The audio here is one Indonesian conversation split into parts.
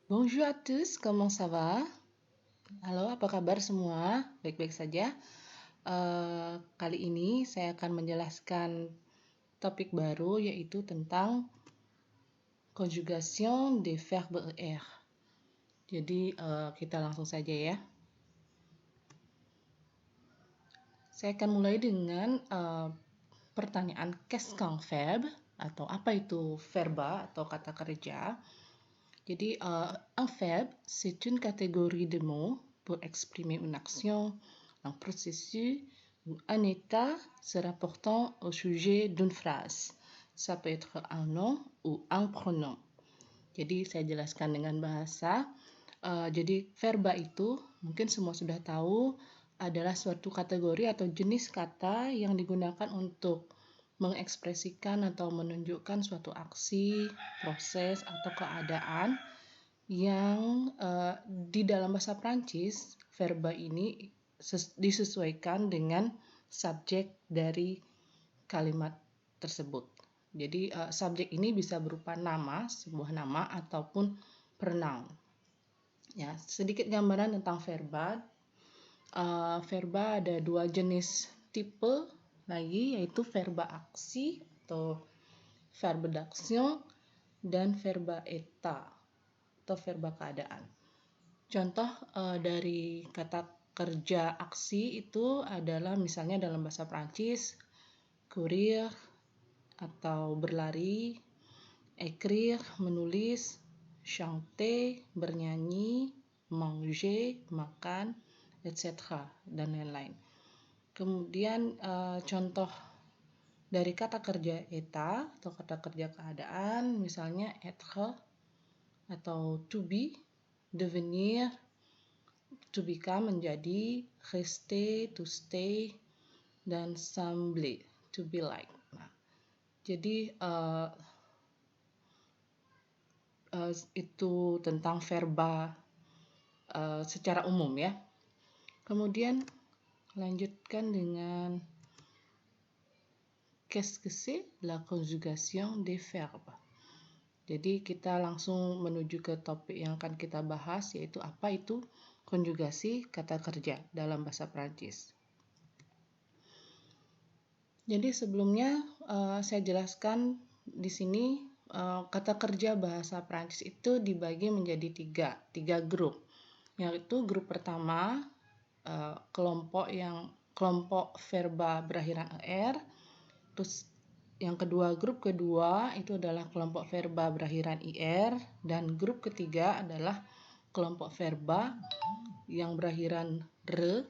Bonjour à tous, comment ça va? Halo, apa kabar semua? Baik-baik saja. Kali ini saya akan menjelaskan topik baru yaitu tentang conjugation des verbes er. Jadi kita langsung saja ya. Saya akan mulai dengan pertanyaan qu'est-ce qu'un verbe atau apa itu verba atau kata kerja. Jadi, un verbe, c'est une catégorie de mots pour exprimer une action, un processus ou un état se rapportant au sujet d'une phrase. Ça peut être un nom ou un pronom. Jadi, saya jelaskan dengan bahasa. Jadi, verba itu mungkin semua sudah tahu adalah suatu kategori atau jenis kata yang digunakan untuk mengekspresikan atau menunjukkan suatu aksi, proses, atau keadaan yang di dalam bahasa Prancis verba ini disesuaikan dengan subjek dari kalimat tersebut. Jadi subjek ini bisa berupa nama, sebuah nama ataupun pronoun. Ya, sedikit gambaran tentang verba. Verba ada dua jenis tipe lagi, yaitu verba aksi atau verbe d'action dan verba état atau verba keadaan. Contoh dari kata kerja aksi itu adalah misalnya dalam bahasa Prancis courir atau berlari, écrire menulis, chanter bernyanyi, manger makan, etc. dan lain-lain. Kemudian contoh dari kata kerja état atau kata kerja keadaan misalnya être atau to be, devenir, to become menjadi, rester, to stay, dan sembler, to be like. Nah, jadi itu tentang verba secara umum ya. Kemudian lanjutkan dengan qu'est-ce que c'est la conjugation des verbes. Jadi kita langsung menuju ke topik yang akan kita bahas, yaitu apa itu konjugasi kata kerja dalam bahasa Prancis. Jadi sebelumnya saya jelaskan di sini kata kerja bahasa Prancis itu dibagi menjadi tiga grup. Yaitu grup pertama kelompok verba berakhiran er, terus yang kedua, grup kedua itu adalah kelompok verba berakhiran ir, dan grup ketiga adalah kelompok verba yang berakhiran re,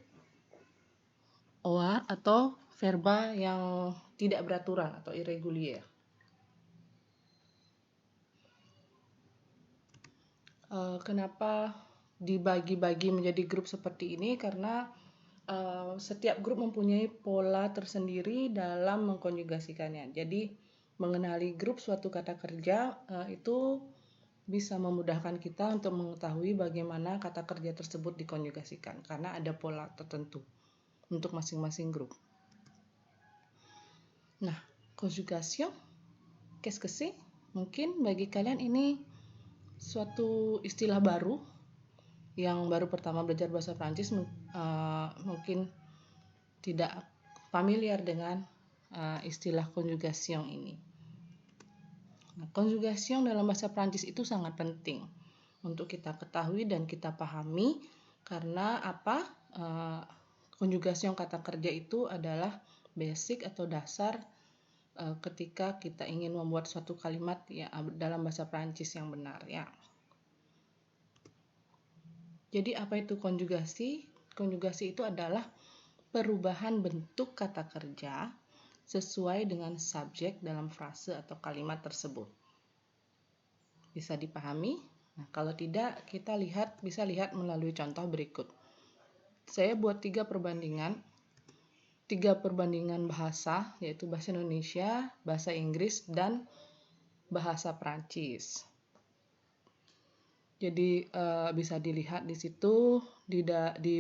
oar, atau verba yang tidak beraturan atau irregulier. Kenapa dibagi-bagi menjadi grup seperti ini? Karena setiap grup mempunyai pola tersendiri dalam mengkonjugasikannya. Jadi mengenali grup suatu kata kerja itu bisa memudahkan kita untuk mengetahui bagaimana kata kerja tersebut dikonjugasikan karena ada pola tertentu untuk masing-masing grup. Nah, conjugation, qu'est-ce que c'est? Mungkin bagi kalian ini suatu istilah baru yang baru pertama belajar bahasa Prancis, mungkin tidak familiar dengan istilah conjugation ini. Nah, conjugation dalam bahasa Prancis itu sangat penting untuk kita ketahui dan kita pahami karena apa? Conjugation kata kerja itu adalah basic atau dasar ketika kita ingin membuat suatu kalimat ya dalam bahasa Prancis yang benar ya. Jadi apa itu konjugasi? Konjugasi itu adalah perubahan bentuk kata kerja sesuai dengan subjek dalam frase atau kalimat tersebut. Bisa dipahami? Nah, kalau tidak, kita bisa lihat melalui contoh berikut. Saya buat tiga perbandingan bahasa, yaitu bahasa Indonesia, bahasa Inggris, dan bahasa Prancis. Jadi bisa dilihat di situ di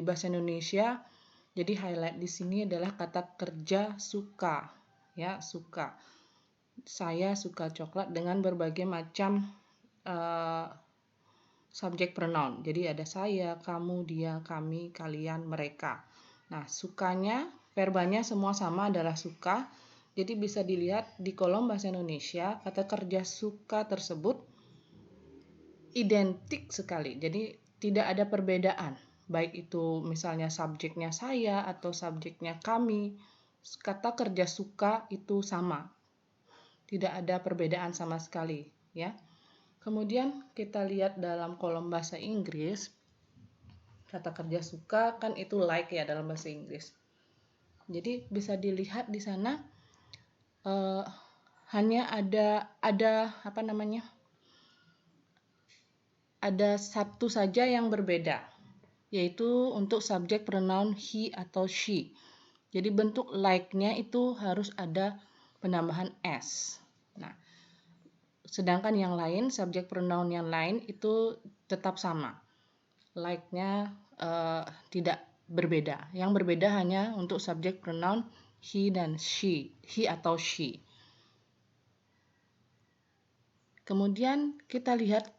bahasa Indonesia. Jadi highlight di sini adalah kata kerja suka, ya suka. Saya suka coklat dengan berbagai macam subjek pronoun. Jadi ada saya, kamu, dia, kami, kalian, mereka. Nah, sukanya, verbanya semua sama adalah suka. Jadi bisa dilihat di kolom bahasa Indonesia, kata kerja suka tersebut identik sekali. Jadi tidak ada perbedaan. Baik itu misalnya subjeknya saya atau subjeknya kami. Kata kerja suka itu sama. Tidak ada perbedaan sama sekali, ya. Kemudian kita lihat dalam kolom bahasa Inggris, kata kerja suka kan itu like ya dalam bahasa Inggris. Jadi bisa dilihat di sana hanya ada apa namanya? Ada satu saja yang berbeda, yaitu untuk subjek pronoun he atau she. Jadi bentuk like-nya itu harus ada penambahan s. Nah, sedangkan yang lain, subjek pronoun yang lain itu tetap sama. Like-nya tidak berbeda. Yang berbeda hanya untuk subjek pronoun he dan she, he atau she. Kemudian kita lihat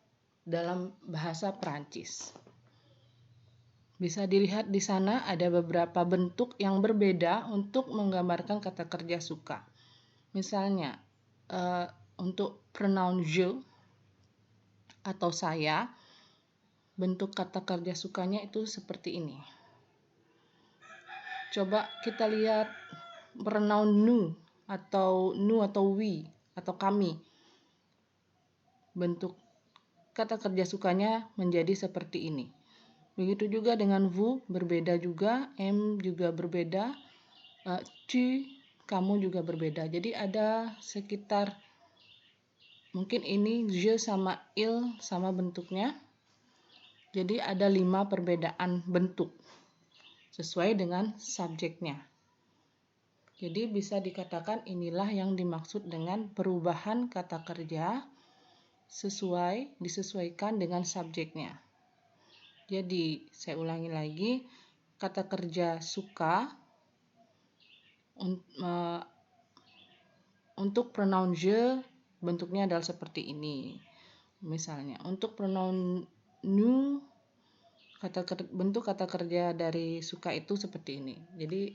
dalam bahasa Perancis. Bisa dilihat di sana ada beberapa bentuk yang berbeda untuk menggambarkan kata kerja suka. Misalnya, untuk pronoun je atau saya, bentuk kata kerja sukanya itu seperti ini. Coba kita lihat pronoun nous atau we atau kami. Bentuk kata kerja sukanya menjadi seperti ini. Begitu juga dengan vous, berbeda juga, m juga berbeda, tu, kamu juga berbeda. Jadi ada sekitar, mungkin ini je sama il sama bentuknya. Jadi ada 5 perbedaan bentuk sesuai dengan subjeknya. Jadi bisa dikatakan inilah yang dimaksud dengan perubahan kata kerja disesuaikan dengan subjeknya. Jadi, saya ulangi lagi, kata kerja suka untuk pronoun je bentuknya adalah seperti ini. Misalnya, untuk pronoun nous, bentuk kata kerja dari suka itu seperti ini. Jadi,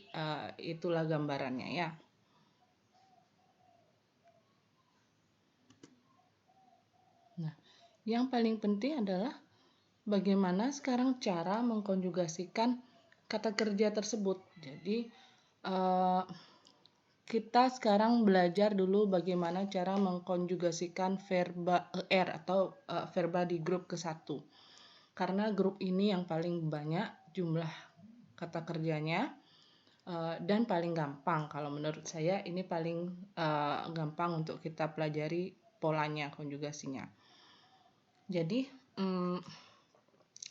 itulah gambarannya ya. Nah, yang paling penting adalah bagaimana sekarang cara mengkonjugasikan kata kerja tersebut. Jadi kita sekarang belajar dulu bagaimana cara mengkonjugasikan verba er atau verba di grup ke-1. Karena grup ini yang paling banyak jumlah kata kerjanya dan paling gampang. Kalau menurut saya ini paling gampang untuk kita pelajari polanya, konjugasinya. Jadi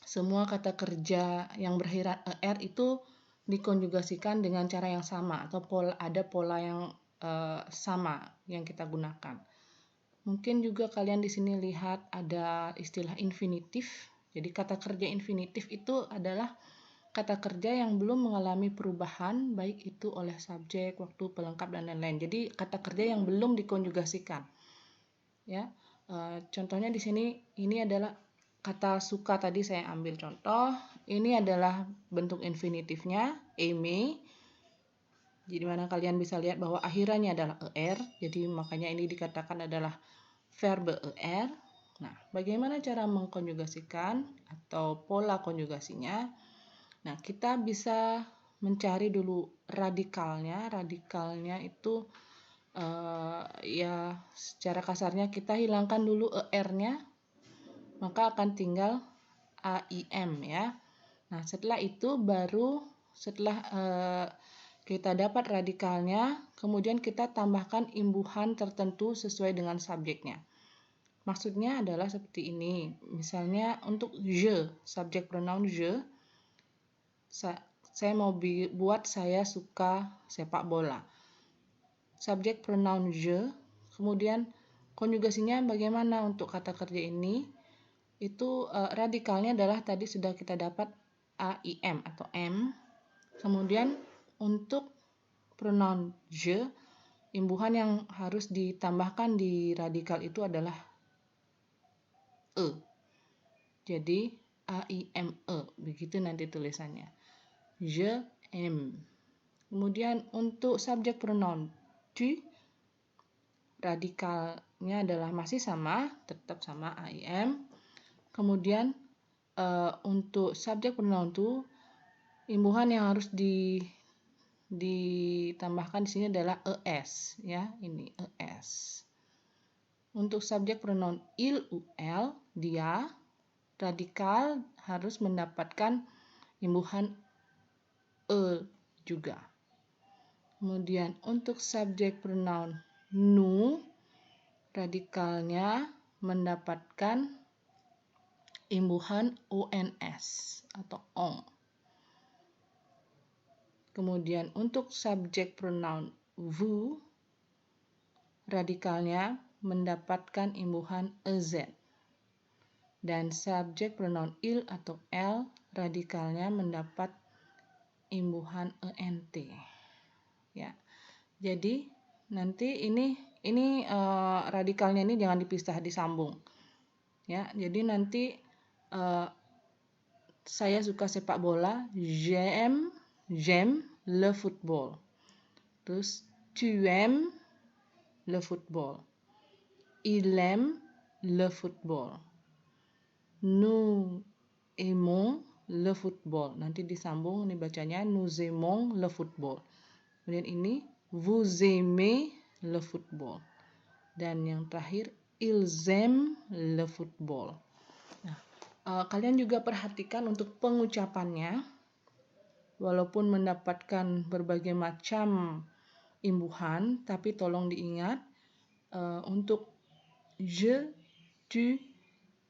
semua kata kerja yang berakhiran er itu dikonjugasikan dengan cara yang sama atau ada pola yang sama yang kita gunakan. Mungkin juga kalian di sini lihat ada istilah infinitif. Jadi kata kerja infinitif itu adalah kata kerja yang belum mengalami perubahan baik itu oleh subjek, waktu, pelengkap dan lain-lain. Jadi kata kerja yang belum dikonjugasikan. Ya. Contohnya di sini ini adalah kata suka tadi saya ambil contoh. Ini adalah bentuk infinitifnya, aimer. Jadi mana kalian bisa lihat bahwa akhirannya adalah er. Jadi makanya ini dikatakan adalah verbe er. Nah, bagaimana cara mengkonjugasikan atau pola konjugasinya? Nah, kita bisa mencari dulu radikalnya. Radikalnya itu ya secara kasarnya kita hilangkan dulu er-nya. Maka akan tinggal AIM ya. Nah, setelah itu baru setelah kita dapat radikalnya, kemudian kita tambahkan imbuhan tertentu sesuai dengan subjeknya. Maksudnya adalah seperti ini. Misalnya untuk je, subjek pronoun je, saya mau buat saya suka sepak bola. Subjek pronoun je, kemudian konjugasinya bagaimana untuk kata kerja ini? Itu radikalnya adalah tadi sudah kita dapat AIM atau M. Kemudian untuk pronoun je, imbuhan yang harus ditambahkan di radikal itu adalah e. jadi AIME, begitu nanti tulisannya. Je aime. Kemudian untuk subjek pronoun tu, radikalnya adalah masih sama, tetap sama AIM. Kemudian untuk subjek pronoun tu, imbuhan yang harus ditambahkan di sini adalah es, ya, ini es. Untuk subjek pronoun il ou elle, dia, radikal harus mendapatkan imbuhan e juga. Kemudian untuk subjek pronoun nous, radikalnya mendapatkan imbuhan ons atau on. Kemudian untuk subjek pronoun vous, radikalnya mendapatkan imbuhan ez. Dan subjek pronoun il atau elle, radikalnya mendapat imbuhan ent. Ya. Jadi nanti ini radikalnya ini jangan dipisah, disambung. Ya, jadi nanti saya suka sepak bola, j'aime le football. Terus tu aimes le football. Il aime le football. Nous aimons le football. Nanti disambung, ini bacanya nous aimons le football. Kemudian ini vous aimez le football. Dan yang terakhir ils aiment le football. Nah, kalian juga perhatikan untuk pengucapannya. Walaupun mendapatkan berbagai macam imbuhan, tapi tolong diingat untuk je, tu,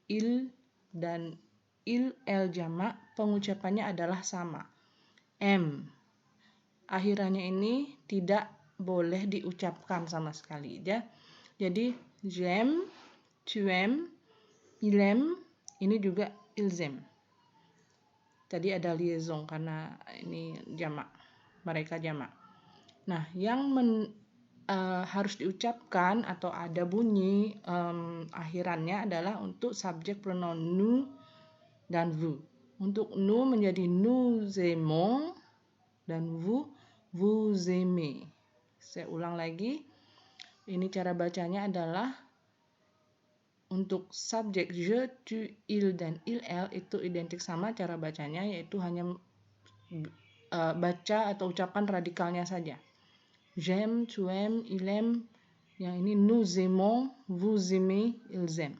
il, dan il, elle jamak, pengucapannya adalah sama. M. Akhirannya ini tidak boleh diucapkan sama sekali, ya. Jadi j'aime, tu aimes, il aime, ini juga ils aiment. Tadi ada liaison karena ini jamak, mereka jamak. Nah, yang harus diucapkan atau ada bunyi akhirannya adalah untuk subjek pronoun nous dan vous. Untuk nous menjadi nous aimons dan vous aimez. Saya ulang lagi. Ini cara bacanya adalah untuk subjek je, tu, il, dan il, elle itu identik sama cara bacanya, yaitu hanya baca atau ucapan radikalnya saja. J'aime, tu aimes, il aime. Yang ini nous aimons, vous aimez, ils aiment.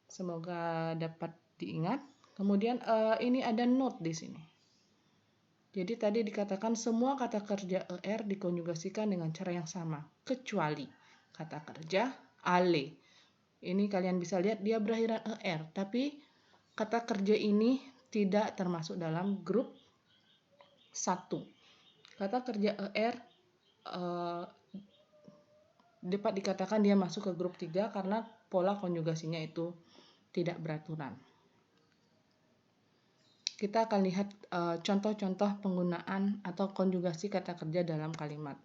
Semoga dapat diingat. Kemudian ini ada note di sini. Jadi tadi dikatakan semua kata kerja er dikonjugasikan dengan cara yang sama, kecuali kata kerja aller. Ini kalian bisa lihat dia berakhiran er, tapi kata kerja ini tidak termasuk dalam grup 1. Kata kerja er dapat dikatakan dia masuk ke grup 3 karena pola konjugasinya itu tidak beraturan. Kita akan lihat contoh-contoh penggunaan atau konjugasi kata kerja dalam kalimat.